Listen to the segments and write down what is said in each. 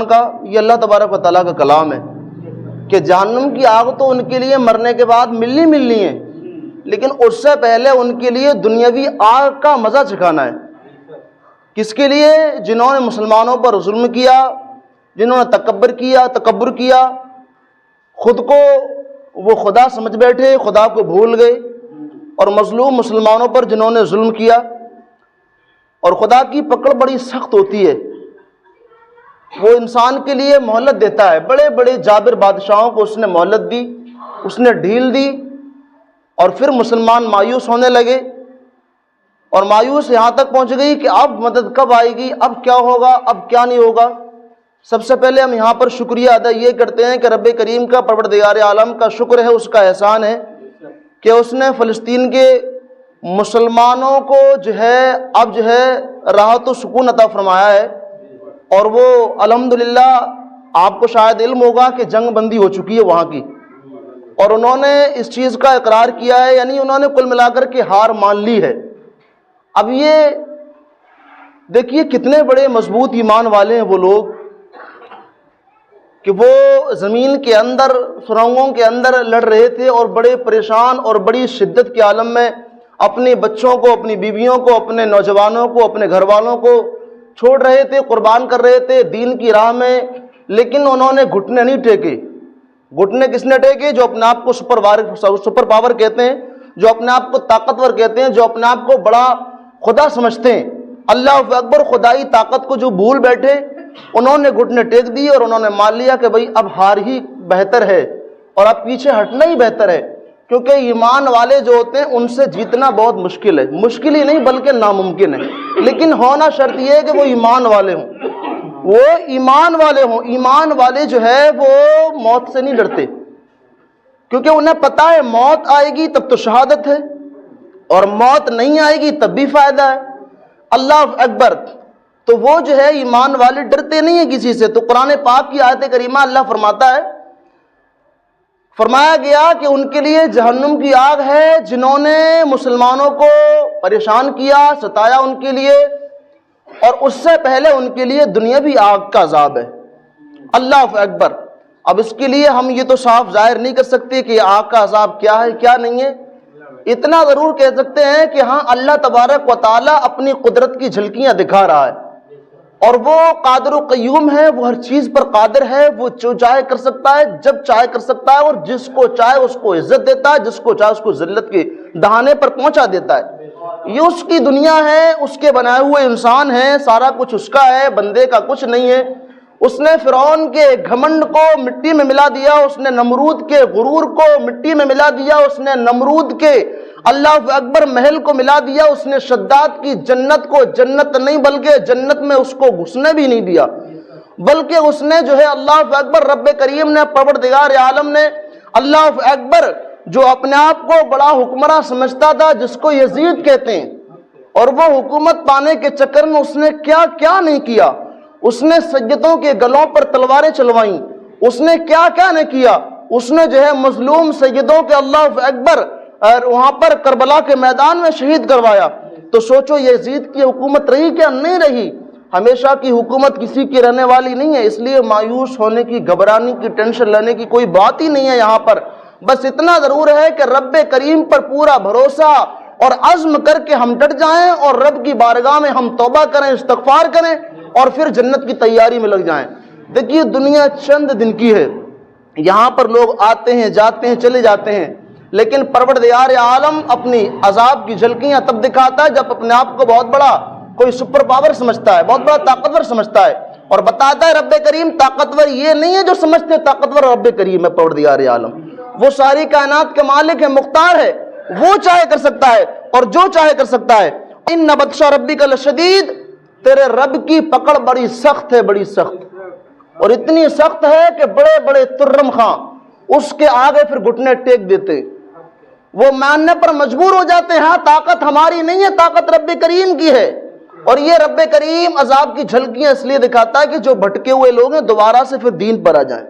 کا یہ اللہ تبارک و تعالیٰ کا کلام ہے کہ جہنم کی آگ تو ان کے لیے مرنے کے بعد ملنی ہے، لیکن اس سے پہلے ان کے لیے دنیاوی آگ کا مزہ چکھانا ہے۔ کس کے لیے؟ جنہوں نے مسلمانوں پر ظلم کیا، جنہوں نے تکبر کیا، خود کو وہ خدا سمجھ بیٹھے، خدا کو بھول گئے، اور مظلوم مسلمانوں پر جنہوں نے ظلم کیا۔ اور خدا کی پکڑ بڑی سخت ہوتی ہے، وہ انسان کے لیے مہلت دیتا ہے۔ بڑے بڑے جابر بادشاہوں کو اس نے مہلت دی، اس نے ڈھیل دی، اور پھر مسلمان مایوس ہونے لگے، اور مایوس یہاں تک پہنچ گئی کہ اب مدد کب آئے گی، اب کیا ہوگا، اب کیا نہیں ہوگا۔ سب سے پہلے ہم یہاں پر شکریہ ادا یہ کرتے ہیں کہ رب کریم کا، پروردگار عالم کا شکر ہے، اس کا احسان ہے کہ اس نے فلسطین کے مسلمانوں کو اب راحت و سکون عطا فرمایا ہے، اور وہ الحمدللہ آپ کو شاید علم ہوگا کہ جنگ بندی ہو چکی ہے وہاں کی، اور انہوں نے اس چیز کا اقرار کیا ہے، یعنی انہوں نے کل ملا کر کے ہار مان لی ہے۔ اب یہ دیکھیے کتنے بڑے مضبوط ایمان والے ہیں وہ لوگ کہ وہ زمین کے اندر، سرنگوں کے اندر لڑ رہے تھے، اور بڑے پریشان اور بڑی شدت کے عالم میں اپنے بچوں کو، اپنی بیویوں کو، اپنے نوجوانوں کو، اپنے گھر والوں کو چھوڑ رہے تھے، قربان کر رہے تھے دین کی راہ میں، لیکن انہوں نے گھٹنے نہیں ٹیکے۔ گھٹنے کس نے ٹیکے؟ جو اپنے آپ کو سپر پاور کہتے ہیں، جو اپنے آپ کو طاقتور کہتے ہیں، جو اپنے آپ کو بڑا خدا سمجھتے ہیں، اللہ اکبر، خدائی طاقت کو جو بھول بیٹھے، انہوں نے گھٹنے ٹیک دیے، اور انہوں نے مان لیا کہ بھئی اب ہار ہی بہتر ہے، اور اب پیچھے ہٹنا ہی بہتر ہے، کیونکہ ایمان والے جو ہوتے ہیں ان سے جیتنا بہت مشکل ہے، مشکل ہی نہیں بلکہ ناممکن ہے، لیکن ہونا شرط یہ ہے کہ وہ ایمان والے ہوں، وہ ایمان والے ہوں۔ ایمان والے جو ہے وہ موت سے نہیں ڈرتے، کیونکہ انہیں پتہ ہے موت آئے گی تب تو شہادت ہے، اور موت نہیں آئے گی تب بھی فائدہ ہے۔ اللہ اکبر۔ تو وہ جو ہے ایمان والے ڈرتے نہیں ہیں کسی سے۔ تو قرآن پاک کی آیت کریمہ اللہ فرماتا ہے، فرمایا گیا کہ ان کے لیے جہنم کی آگ ہے جنہوں نے مسلمانوں کو پریشان کیا، ستایا ان کے لیے، اور اس سے پہلے ان کے لیے دنیاوی آگ کا عذاب ہے۔ اللہ اکبر۔ اب اس کے لیے ہم یہ تو صاف ظاہر نہیں کر سکتے کہ آگ کا عذاب کیا ہے کیا نہیں ہے، اتنا ضرور کہہ سکتے ہیں کہ ہاں اللہ تبارک و تعالیٰ اپنی قدرت کی جھلکیاں دکھا رہا ہے، اور وہ قادر و قیوم ہے، وہ ہر چیز پر قادر ہے، وہ جو چاہے کر سکتا ہے، جب چاہے کر سکتا ہے، اور جس کو چاہے اس کو عزت دیتا ہے، جس کو چاہے اس کو ذلت کے دہانے پر پہنچا دیتا ہے۔ یہ اس کی دنیا ہے، اس کے بنائے ہوئے انسان ہیں، سارا کچھ اس کا ہے، بندے کا کچھ نہیں ہے۔ اس نے فرعون کے گھمنڈ کو مٹی میں ملا دیا، اس نے نمرود کے غرور کو مٹی میں ملا دیا، اس نے نمرود کے اللہ اکبر محل کو ملا دیا، اس نے شداد کی جنت کو جنت نہیں بلکہ جنت میں اس کو گھسنے بھی نہیں دیا، بلکہ اس نے جو ہے اللہ اکبر رب کریم نے، پروردگار عالم نے اللہ اکبر جو اپنے آپ کو بڑا حکمراں سمجھتا تھا، جس کو یزید کہتے ہیں، اور وہ حکومت پانے کے چکر میں اس نے کیا کیا نہیں کیا۔ اس نے سیدوں کے گلوں پر تلواریں چلوائیں، اس نے کیا کیا نہیں کیا، اس نے جو ہے مظلوم سیدوں کے اللہ اکبر وہاں پر کربلا کے میدان میں شہید کروایا۔ تو سوچو یزید کی حکومت رہی کیا؟ نہیں رہی۔ ہمیشہ کی حکومت کسی کی رہنے والی نہیں ہے، اس لیے مایوس ہونے کی، گھبرانے کی، ٹینشن لینے کی کوئی بات ہی نہیں ہے یہاں پر۔ بس اتنا ضرور ہے کہ رب کریم پر پورا بھروسہ اور عزم کر کے ہم ڈٹ جائیں، اور رب کی بارگاہ میں ہم توبہ کریں، استغفار کریں، اور پھر جنت کی تیاری میں لگ جائیں۔ دیکھیے دنیا چند دن کی ہے، یہاں پر لوگ آتے ہیں جاتے ہیں چلے جاتے ہیں، لیکن پروردگار عالم اپنی عذاب کی جھلکیاں تب دکھاتا ہے جب اپنے آپ کو بہت بڑا کوئی سپر پاور سمجھتا ہے، بہت بڑا طاقتور سمجھتا ہے، اور بتاتا ہے رب کریم طاقتور یہ نہیں ہے جو سمجھتے طاقتور رب کریم ہے پروردگار عالم، وہ ساری کائنات کے مالک ہے، مختار ہے، وہ چاہے کر سکتا ہے اور جو چاہے کر سکتا ہے۔ ان بطش ربک لشدید، تیرے رب کی پکڑ بڑی سخت ہے، بڑی سخت، اور اتنی سخت ہے کہ بڑے بڑے ترم خاں اس کے آگے پھر گھٹنے ٹیک دیتے، وہ ماننے پر مجبور ہو جاتے ہیں، ہاں طاقت ہماری نہیں ہے، طاقت رب کریم کی ہے۔ اور یہ رب کریم عذاب کی جھلکیاں اس لیے دکھاتا ہے کہ جو بھٹکے ہوئے لوگ ہیں دوبارہ سے پھر دین پر آ جائیں،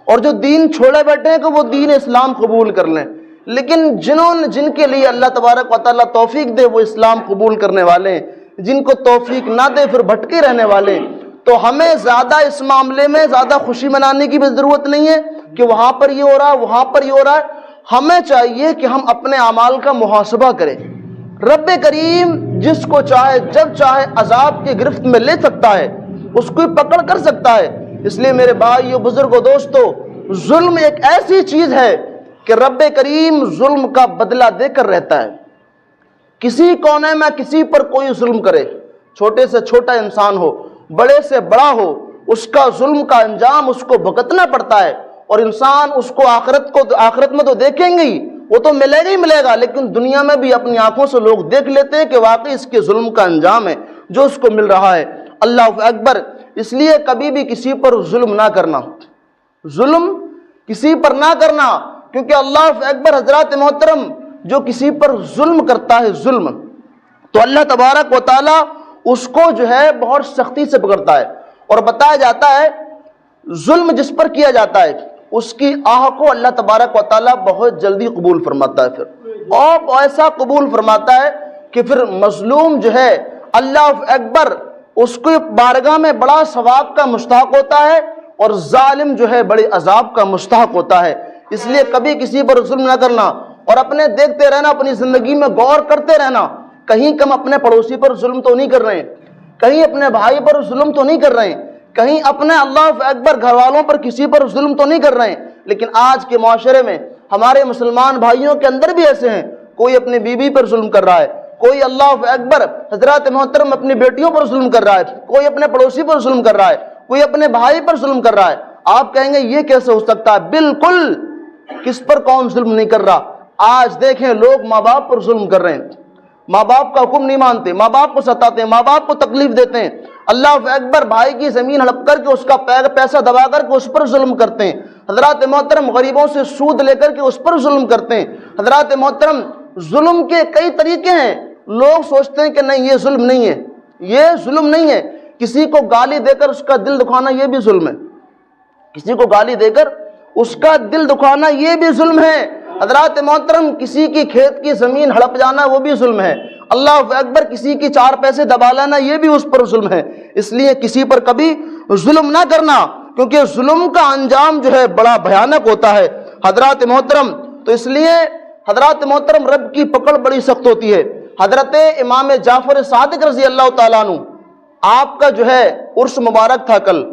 اور جو دین چھوڑے بیٹھے ہیں کہ وہ دین اسلام قبول کر لیں۔ لیکن جن کے لیے اللہ تبارک و تعالیٰ توفیق دے وہ اسلام قبول کرنے والے ہیں، جن کو توفیق نہ دے پھر بھٹکے رہنے والے ہیں۔ تو ہمیں زیادہ اس معاملے میں زیادہ خوشی منانے کی بھی ضرورت نہیں ہے کہ وہاں پر یہ ہو رہا ہے وہاں پر یہ ہو رہا ہے. ہمیں چاہیے کہ ہم اپنے اعمال کا محاسبہ کریں. رب کریم جس کو چاہے جب چاہے عذاب کی گرفت میں لے سکتا ہے, اس کو پکڑ کر سکتا ہے. اس لیے میرے بھائیو بزرگوں دوستو, ظلم ایک ایسی چیز ہے کہ رب کریم ظلم کا بدلہ دے کر رہتا ہے. کسی کونے میں کسی پر کوئی ظلم کرے, چھوٹے سے چھوٹا انسان ہو بڑے سے بڑا ہو, اس کا ظلم کا انجام اس کو بھگتنا پڑتا ہے. اور انسان اس کو آخرت میں تو دیکھیں گے ہی, وہ تو ملے گا ہی ملے گا, لیکن دنیا میں بھی اپنی آنکھوں سے لوگ دیکھ لیتے ہیں کہ واقعی اس کے ظلم کا انجام ہے جو اس کو مل رہا ہے. اللہ اکبر. اس لیے کبھی بھی کسی پر ظلم نہ کرنا, ظلم کسی پر نہ کرنا, کیونکہ اللہ اکبر حضرات محترم جو کسی پر ظلم کرتا ہے ظلم, تو اللہ تبارک و تعالی اس کو جو ہے بہت سختی سے پکڑتا ہے. اور بتایا جاتا ہے ظلم جس پر کیا جاتا ہے اس کی آہ کو اللہ تبارک و تعالی بہت جلدی قبول فرماتا ہے, پھر اور ایسا قبول فرماتا ہے کہ پھر مظلوم جو ہے اللہ اکبر اس کو بارگاہ میں بڑا ثواب کا مستحق ہوتا ہے, اور ظالم جو ہے بڑے عذاب کا مستحق ہوتا ہے. اس لیے کبھی کسی پر ظلم نہ کرنا, اور اپنے دیکھتے رہنا, اپنی زندگی میں غور کرتے رہنا, کہیں ہم اپنے پڑوسی پر ظلم تو نہیں کر رہے ہیں, کہیں اپنے بھائی پر ظلم تو نہیں کر رہے ہیں, کہیں اپنے اللہ اکبر گھر والوں پر کسی پر ظلم تو نہیں کر رہے ہیں. لیکن آج کے معاشرے میں ہمارے مسلمان بھائیوں کے اندر بھی ایسے ہیں, کوئی اپنی بیوی پر ظلم کر رہا ہے, کوئی اللہ اکبر حضرات محترم اپنی بیٹیوں پر ظلم کر رہا ہے, کوئی اپنے پڑوسی پر ظلم کر رہا ہے, کوئی اپنے بھائی پر ظلم کر رہا ہے. آپ کہیں گے یہ کیسے ہو سکتا ہے؟ بالکل, کس پر کون ظلم نہیں کر رہا. آج دیکھیں لوگ ماں باپ پر ظلم کر رہے ہیں, ماں باپ کا حکم نہیں مانتے, ماں باپ کو ستاتے ہیں, ماں باپ کو تکلیف دیتے ہیں. اللہ اکبر بھائی کی زمین ہڑپ کر کے اس کا پیسہ دبا کر کے اس پر ظلم کرتے ہیں. حضرات محترم غریبوں سے سود لے کر کے اس پر ظلم کرتے ہیں. حضرات محترم ظلم کے کئی طریقے ہیں. لوگ سوچتے ہیں کہ نہیں یہ ظلم نہیں ہے, یہ ظلم نہیں ہے. کسی کو گالی دے کر اس کا دل دکھانا یہ بھی ظلم ہے, کسی کو گالی دے کر اس کا دل دکھانا یہ بھی ظلم ہے. حضرات محترم کسی کی کھیت کی زمین ہڑپ جانا وہ بھی ظلم ہے. اللہ اکبر کسی کی 4 پیسے دبا لینا یہ بھی اس پر ظلم ہے. اس لیے کسی پر کبھی ظلم نہ کرنا, کیونکہ ظلم کا انجام جو ہے بڑا بھیانک ہوتا ہے. حضرات محترم تو اس لیے حضرات محترم رب کی پکڑ بڑی سخت ہوتی ہے. حضرت امام جعفر صادق رضی اللہ تعالیٰ عنہ, آپ کا جو ہے عرس مبارک تھا کل,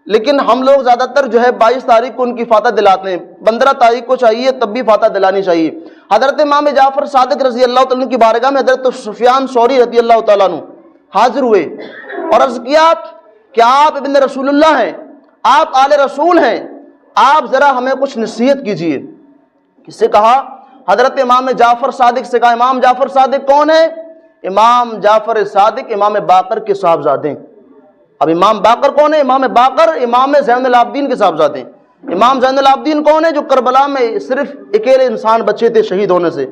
لیکن ہم لوگ زیادہ تر جو ہے 22 تاریخ کو ان کی فاتح دلاتے ہیں, 15 تاریخ کو چاہیے تب بھی فاتح دلانی چاہیے. حضرت امام جعفر صادق رضی اللہ تعالیٰ عنہ کی بارگاہ میں حضرت سفیان ثوری رضی اللہ تعالیٰ عنہ حاضر ہوئے اور عرض کیا کہ آپ ابن رسول اللہ ہیں, آپ آل رسول ہیں, آپ ذرا ہمیں کچھ نصیحت کیجیے. کس سے کہا؟ حضرت امام جعفر صادق سے کہا. امام جعفر صادق کون ہے؟ امام جعفر صادق امام باقر کے صاحبزادے ہیں. اب امام باقر کون ہے؟ امام باقر امام زین العابدین کے صاحبزادے ہیں. امام زین العابدین کون ہے؟ جو کربلا میں صرف اکیلے انسان بچے تھے شہید ہونے سے.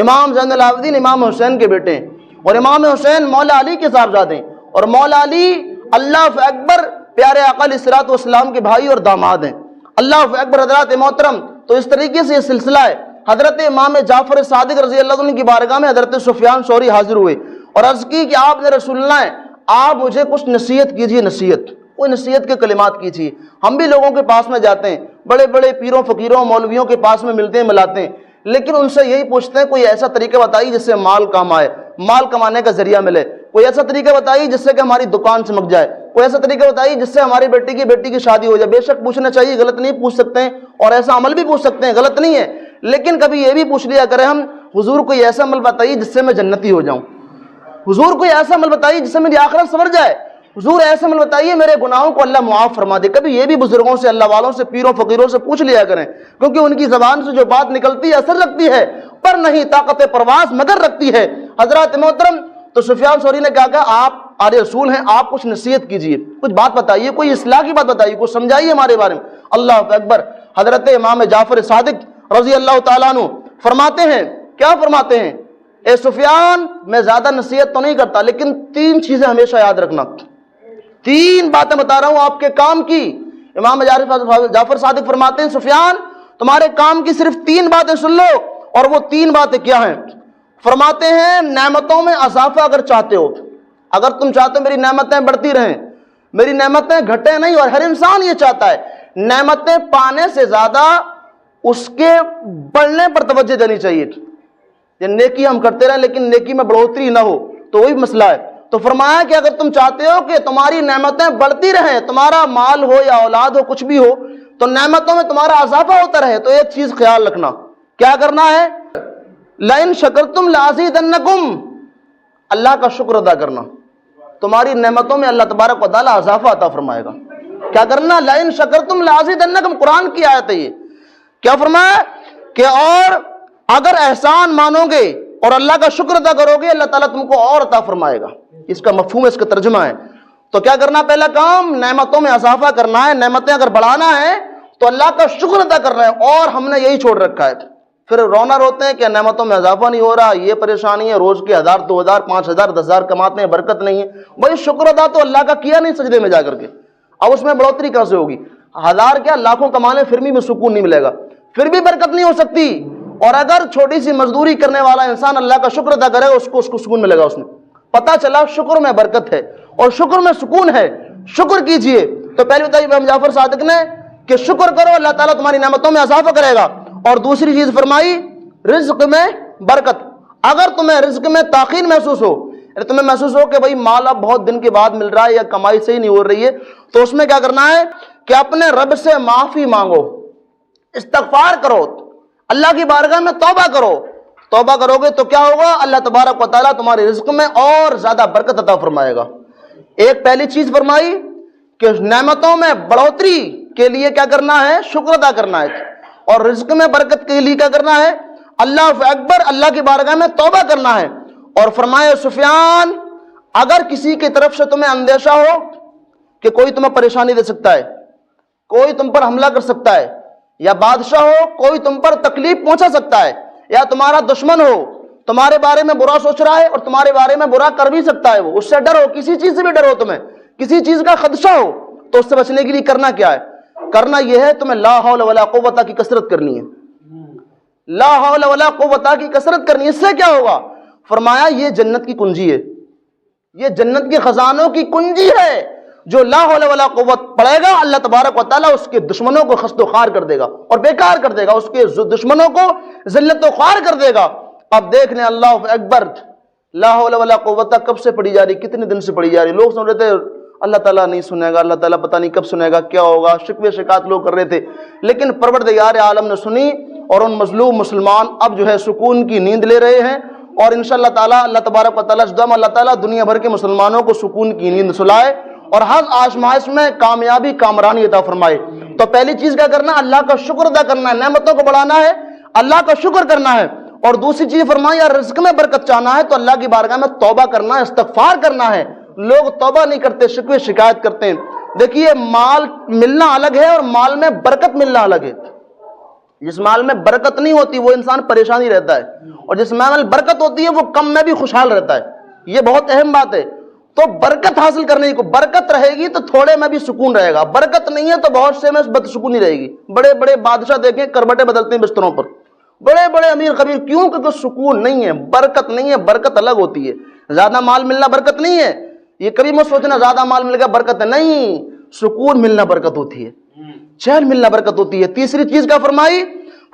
امام زین العابدین امام حسین کے بیٹے ہیں, اور امام حسین مولا علی کے صاحبزادے ہیں, اور مولا علی اللہ اکبر پیارے آقا علیہ الصلوۃ والسلام کے بھائی اور داماد ہیں. اللہ اکبر حضرات محترم تو اس طریقے سے یہ سلسلہ ہے. حضرت امام جعفر صادق رضی اللہ عنہ کی بارگاہ میں حضرت سفیان ثوری حاضر ہوئے اور عرض کی کہ آپ نے رسول اللہ ہیں, آپ مجھے کچھ نصیحت کیجیے. نصیحت, کوئی نصیحت کے کلمات کیجیے. ہم بھی لوگوں کے پاس میں جاتے ہیں, بڑے بڑے پیروں فقیروں مولویوں کے پاس میں ملتے ہیں ملاتے ہیں, لیکن ان سے یہی پوچھتے ہیں کوئی ایسا طریقہ بتائیے جس سے مال کام آئے, مال کمانے کا ذریعہ ملے. کوئی ایسا طریقہ بتائیے جس سے کہ ہماری دکان چمک جائے. کوئی ایسا طریقہ بتائیے جس سے ہماری بیٹی کی شادی ہو جائے. بے شک پوچھنا چاہیے, غلط نہیں, پوچھ سکتے ہیں, اور ایسا عمل بھی پوچھ سکتے ہیں, غلط نہیں ہے. لیکن کبھی یہ بھی پوچھ لیا کریں ہم, حضور کوئی ایسا عمل بتائیے جس سے میں جنتی ہو جاؤں. حضور کوئی ایسا عمل بتائیے جس سے میری آخرت سنور جائے. حضور ایسا عمل بتائیے میرے گناہوں کو اللہ معاف فرما دے. کبھی یہ بھی بزرگوں سے, اللہ والوں سے, پیروں فقیروں سے پوچھ لیا کریں, کیونکہ ان کی زبان سے جو بات نکلتی ہے اثر رکھتی ہے, پر نہیں طاقت پرواز مگر رکھتی ہے. حضرات محترم تو سفیان ثوری نے کہا کہ آپ آل رسول ہیں, آپ کچھ نصیحت کیجیے, کچھ بات بتائیے, کوئی اصلاح کی بات بتائیے, کچھ سمجھائیے ہمارے بارے میں. اللہ اکبر. حضرت امام جعفر صادق رضی اللہ تعالیٰ عنہ فرماتے ہیں, کیا فرماتے ہیں؟ اے سفیان, میں زیادہ نصیحت تو نہیں کرتا, لیکن 3 چیزیں ہمیشہ یاد رکھنا. 3 باتیں بتا رہا ہوں آپ کے کام کی. امام جعفر صادق فرماتے ہیں سفیان تمہارے کام کی صرف 3 باتیں سن لو, اور وہ 3 باتیں کیا ہیں؟ فرماتے ہیں نعمتوں میں اضافہ اگر چاہتے ہو, اگر تم چاہتے ہو میری نعمتیں بڑھتی رہیں, میری نعمتیں گھٹے نہیں. اور ہر انسان یہ چاہتا ہے نعمتیں پانے سے زیادہ اس کے بڑھنے پر توجہ دینی چاہیے. یہ نیکی ہم کرتے رہیں لیکن نیکی میں بڑھوتری نہ ہو تو وہی مسئلہ ہے. تو فرمایا کہ اگر تم چاہتے ہو کہ تمہاری نعمتیں بڑھتی رہیں, تمہارا مال ہو یا اولاد ہو کچھ بھی ہو, تو نعمتوں میں تمہارا اضافہ ہوتا رہے, تو ایک چیز خیال رکھنا. کیا کرنا ہے؟ لئن شکرتم لازیدنکم, اللہ کا شکر ادا کرنا. تمہاری نعمتوں میں اللہ تبارک و تعالیٰ اضافہ عطا فرمائے گا. کیا کرنا؟ لئن شکرتم لازیدنکم, قرآن کی آیت ہے یہ. کیا فرمایا کہ اور اگر احسان مانو گے اور اللہ کا شکر ادا کرو گے, اللہ تعالیٰ تم کو اور عطا فرمائے گا. اس کا مفہوم ہے, اس کا ترجمہ ہے. تو کیا کرنا؟ پہلا کام نعمتوں میں اضافہ کرنا ہے. نعمتیں اگر بڑھانا ہے تو اللہ کا شکر ادا کرنا ہے, اور ہم نے یہی چھوڑ رکھا ہے. پھر رونا روتے ہیں کہ نعمتوں میں اضافہ نہیں ہو رہا, یہ پریشانی ہے, روز کے 1000 2000 5000 10000 کماتے ہیں, برکت نہیں ہے. بھائی شکر ادا تو اللہ کا کیا نہیں سجدے میں جا کر کے, اب اس میں بڑھوتری کہاں سے ہوگی؟ 1000 کیا لاکھوں کمانے پھر بھی سکون نہیں ملے گا, پھر بھی برکت نہیں ہو سکتی. اور اگر چھوٹی سی مزدوری کرنے والا انسان اللہ کا شکر ادا کرے گا, اس کو سکون ملے گا. اس میں پتہ چلا شکر میں برکت ہے اور شکر میں سکون ہے. شکر کیجئے. تو پہلے بتائیے امام جعفر صادق نے کہ شکر کرو, اللہ تعالیٰ تمہاری نعمتوں میں اضافہ کرے گا. اور دوسری چیز فرمائی رزق میں برکت. اگر تمہیں رزق میں تاخیر محسوس ہو, تمہیں محسوس ہو کہ بھائی مال اب بہت دن کے بعد مل رہا ہے یا کمائی صحیح نہیں ہو رہی ہے, تو اس میں کیا کرنا ہے کہ اپنے رب سے معافی مانگو, استغفار کرو, اللہ کی بارگاہ میں توبہ کرو. توبہ کرو گے تو کیا ہوگا؟ اللہ تبارک و تعالیٰ تمہارے رزق میں اور زیادہ برکت عطا فرمائے گا. ایک پہلی چیز فرمائی کہ نعمتوں میں بڑھوتری کے لیے کیا کرنا ہے؟ شکر ادا کرنا ہے. اور رزق میں برکت کے لیے کیا کرنا ہے؟ اللہ اکبر, اللہ کی بارگاہ میں توبہ کرنا ہے. اور فرمایا سفیان, اگر کسی کی طرف سے تمہیں اندیشہ ہو کہ کوئی تمہیں پریشانی دے سکتا ہے, کوئی تم پر حملہ کر سکتا ہے, یا بادشاہ ہو کوئی تم پر تکلیف پہنچا سکتا ہے, یا تمہارا دشمن ہو تمہارے بارے میں برا سوچ رہا ہے اور تمہارے بارے میں برا کر بھی سکتا ہے, وہ اس سے ڈرو, کسی چیز سے بھی ڈرو, تمہیں کسی چیز کا خدشہ ہو, تو اس سے بچنے کے لیے کرنا کیا ہے؟ کرنا یہ ہے تمہیں لا حول ولا قوت کی کثرت کرنی ہے. لا حول ولا قوت کی کثرت کرنی ہے. اس سے کیا ہوگا؟ فرمایا یہ جنت کی کنجی ہے, یہ جنت کے خزانوں کی کنجی ہے. جو لا حول ولا قوت پڑھے گا, اللہ تبارک و تعالیٰ اس کے دشمنوں کو خست و خوار کر دے گا اور بیکار کر دے گا, اس کے دشمنوں کو ذلت و خوار کر دے گا. اب دیکھ لیں, اللہ اکبر, لا حول ولا قوت کب سے پڑھی جا رہی, کتنے دن سے پڑھی جا رہی. لوگ سن رہے تھے اللہ تعالیٰ نہیں سنے گا, اللہ تعالیٰ پتہ نہیں کب سنے گا, کیا ہوگا, شکوے شکایت لوگ کر رہے تھے. لیکن پروردگار عالم نے سنی, اور ان مظلوم مسلمان اب جو ہے سکون کی نیند لے رہے ہیں. اور انشاءاللہ تعالیٰ اللہ تبارک و تعالیٰ اللہ تعالیٰ دنیا بھر کے مسلمانوں کو سکون کی نیند سلائے اور ہر آزمائش میں کامیابی کامرانی عطا فرمائے. تو پہلی چیز کیا کرنا؟ اللہ کا شکر ادا کرنا ہے, نعمتوں کو بڑھانا ہے, اللہ کا شکر کرنا ہے. اور دوسری چیز فرمائی یا رزق میں برکت چاہنا ہے تو اللہ کی بارگاہ میں توبہ کرنا ہے, استغفار کرنا ہے. لوگ توبہ نہیں کرتے, شکوے شکایت کرتے ہیں. دیکھیے مال ملنا الگ ہے اور مال میں برکت ملنا الگ ہے. جس مال میں برکت نہیں ہوتی وہ انسان پریشانی رہتا ہے, اور جس مال میں برکت ہوتی ہے وہ کم میں بھی خوشحال رہتا ہے. یہ بہت اہم بات ہے. تو برکت حاصل کرنے کو, برکت رہے گی تو تھوڑے میں بھی سکون رہے گا, برکت نہیں ہے تو بہت سے میں بدسکونی رہے گی. بڑے بڑے بادشاہ دیکھیں کربٹیں بدلتے ہیں بستروں پر, بڑے بڑے امیر خبیر, کیوں؟ کہ سکون نہیں ہے, برکت نہیں ہے. برکت الگ ہوتی ہے. زیادہ مال ملنا برکت نہیں ہے, یہ کبھی مت سوچنا زیادہ مال مل گیا برکت ہے, نہیں. سکون ملنا برکت ہوتی ہے, چین ملنا برکت ہوتی ہے. تیسری چیز کیا فرمائی؟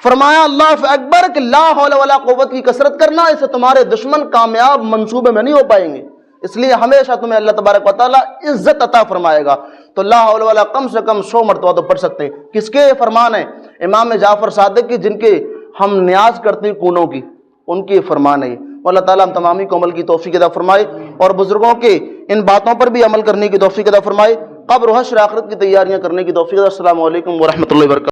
فرمایا اللہ اکبر کہ لا حول ولا قوت کی کثرت کرنا, اس سے تمہارے دشمن کامیاب منصوبے میں نہیں ہو پائیں گے. اس لیے ہمیشہ تمہیں اللہ تبارک و تعالیٰ عزت عطا فرمائے گا. تو لا حول ولا کم سے کم 100 مرتبہ تو پڑھ سکتے ہیں. کس کے فرمان ہیں؟ امام جعفر صادق کی, جن کے ہم نیاز کرتے ہیں کونوں کی, ان کے فرمان ہے. اللہ تعالیٰ ہم تمامی کو عمل کی توفیق عطا فرمائے اور بزرگوں کے ان باتوں پر بھی عمل کرنے کی توفیق عطا فرمائے. قبر و حشر آخرت کی تیاریاں کرنے کی توفیق. السلام علیکم ورحمۃ اللہ وبرکاتہ.